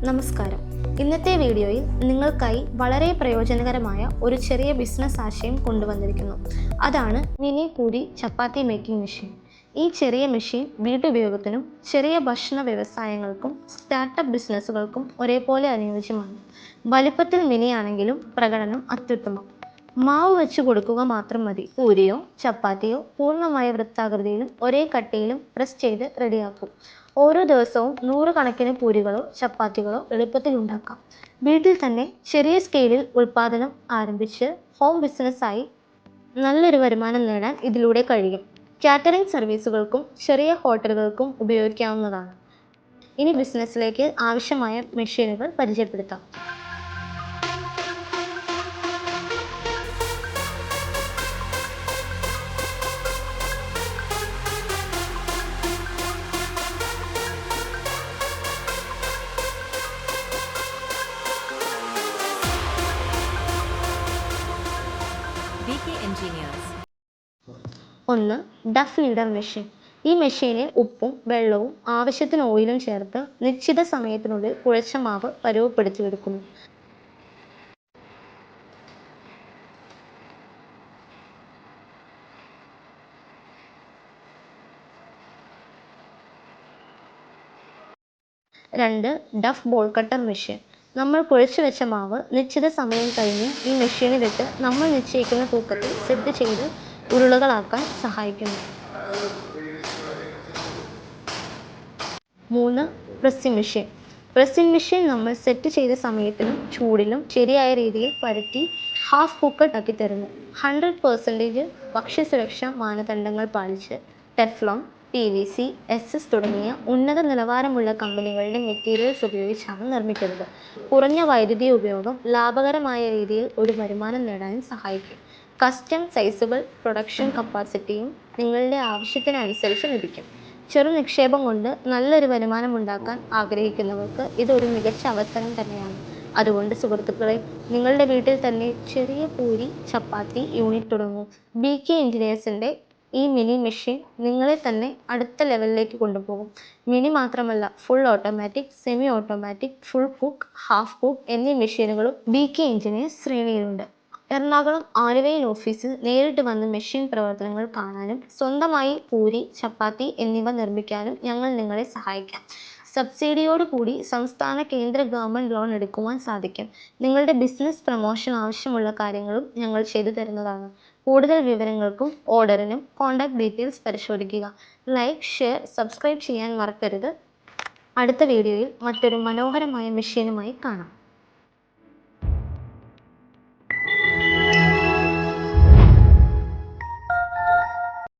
നമസ്കാരം. ഇന്നത്തെ വീഡിയോയിൽ നിങ്ങൾക്കായി വളരെ പ്രയോജനകരമായ ഒരു ചെറിയ ബിസിനസ് ആശയം കൊണ്ടുവന്നിരിക്കുന്നു. അതാണ് മിനി പൂരി ചപ്പാത്തി മേക്കിംഗ് മെഷീൻ. ഈ ചെറിയ മെഷീൻ വീട്ടുപയോഗത്തിനും ചെറിയ ഭക്ഷണ വ്യവസായങ്ങൾക്കും സ്റ്റാർട്ടപ്പ് ബിസിനസ്സുകൾക്കും ഒരേപോലെ അനുയോജ്യമാണ്. വലിപ്പത്തിൽ മിനി ആണെങ്കിലും പ്രകടനം അത്യുത്തമം. മാവ് വെച്ച് കൊടുക്കുക മാത്രം മതി. പൂരിയോ ചപ്പാത്തിയോ പൂർണ്ണമായ വൃത്താകൃതിയിലും ഒരേ കട്ടിയിലും പ്രസ് ചെയ്ത് റെഡിയാക്കും. ഓരോ ദിവസവും നൂറുകണക്കിന് പൂരികളോ ചപ്പാത്തികളോ എളുപ്പത്തിൽ ഉണ്ടാക്കാം. വീട്ടിൽ തന്നെ ചെറിയ സ്കെയിലിൽ ഉൽപ്പാദനം ആരംഭിച്ച് ഹോം ബിസിനസ്സായി നല്ലൊരു വരുമാനം നേടാൻ ഇതിലൂടെ കഴിയും. കാറ്ററിംഗ് സർവീസുകൾക്കും ചെറിയ ഹോട്ടലുകൾക്കും ഉപയോഗിക്കാവുന്നതാണ്. ഇനി ബിസിനസ്സിലേക്ക് ആവശ്യമായ മെഷീനുകൾ പരിചയപ്പെടുത്താം. BK Engineers. 1. Duff fielder machine. ഈ മെഷീനിൽ ഉപ്പും വെള്ളവും ആവശ്യത്തിന് ഓയിലും ചേർത്ത് നിശ്ചിത സമയത്തിനുള്ളിൽ കുഴച്ച മാവ് പരുവപ്പെടുത്തിയെടുക്കുന്നു. 2. Duff ball cutter machine. നമ്മൾ കുഴച്ചു വെച്ച മാവ് നിശ്ചിത സമയം കഴിഞ്ഞ് ഈ മെഷീനിലിട്ട് നമ്മൾ നിശ്ചയിക്കുന്ന തൂക്കത്തിൽ സെറ്റ് ചെയ്ത് ഉരുളകളാക്കാൻ സഹായിക്കുന്നു. 3. Pressing machine. പ്രസ്സിംഗ് മെഷീൻ നമ്മൾ സെറ്റ് ചെയ്ത സമയത്തിലും ചൂടിലും ശരിയായ രീതിയിൽ പരത്തി ഹാഫ് കുക്കഡ് ആക്കി തരുന്നു. 100% ഭക്ഷ്യസുരക്ഷാ മാനദണ്ഡങ്ങൾ പാലിച്ച് ടെഫ്ലോൺ, PVC, SS തുടങ്ങിയ ഉന്നത നിലവാരമുള്ള കമ്പനികളുടെ മെറ്റീരിയൽസ് ഉപയോഗിച്ചാണ് നിർമ്മിക്കുന്നത്. കുറഞ്ഞ വൈദ്യുതി ഉപയോഗം ലാഭകരമായ രീതിയിൽ ഒരു വരുമാനം നേടാനും സഹായിക്കും. കസ്റ്റം സൈസുകൾ പ്രൊഡക്ഷൻ കപ്പാസിറ്റിയും നിങ്ങളുടെ ആവശ്യത്തിനനുസരിച്ച് ലഭിക്കും. ചെറു നിക്ഷേപം കൊണ്ട് നല്ലൊരു വരുമാനം ഉണ്ടാക്കാൻ ആഗ്രഹിക്കുന്നവർക്ക് ഇതൊരു മികച്ച അവസരം തന്നെയാണ്. അതുകൊണ്ട് സുഹൃത്തുക്കളെ, നിങ്ങളുടെ വീട്ടിൽ തന്നെ ചെറിയ പൂരി ചപ്പാത്തി യൂണിറ്റ് തുടങ്ങൂ. BK എഞ്ചിനീയേഴ്സിൻ്റെ ഈ മിനി മെഷീൻ നിങ്ങളെ തന്നെ അടുത്ത ലെവലിലേക്ക് കൊണ്ടുപോകും. മിനി മാത്രമല്ല, full automatic, semi automatic, full cook, half cook എന്നീ മെഷീനുകളും BK എഞ്ചിനീയേഴ്സ് ശ്രേണിയിലുണ്ട്. എറണാകുളം ആലുവയിൽ ഓഫീസിൽ നേരിട്ട് വന്ന് മെഷീൻ പ്രവർത്തനങ്ങൾ കാണാനും സ്വന്തമായി പൂരി ചപ്പാത്തി എന്നിവ നിർമ്മിക്കാനും ഞങ്ങൾ നിങ്ങളെ സഹായിക്കാം. സബ്സിഡിയോടുകൂടി സംസ്ഥാന കേന്ദ്ര ഗവൺമെൻറ് ലോൺ എടുക്കുവാൻ സാധിക്കും. നിങ്ങളുടെ ബിസിനസ് പ്രമോഷൻ ആവശ്യമുള്ള കാര്യങ്ങളും ഞങ്ങൾ ചെയ്തു തരുന്നതാണ്. കൂടുതൽ വിവരങ്ങൾക്കും ഓർഡറിനും കോൺടാക്ട് ഡീറ്റെയിൽസ് പരിശോധിക്കുക. ലൈക്ക്, ഷെയർ, സബ്സ്ക്രൈബ് ചെയ്യാൻ മറക്കരുത്. അടുത്ത വീഡിയോയിൽ മറ്റൊരു മനോഹരമായ മെഷീനുമായി കാണാം.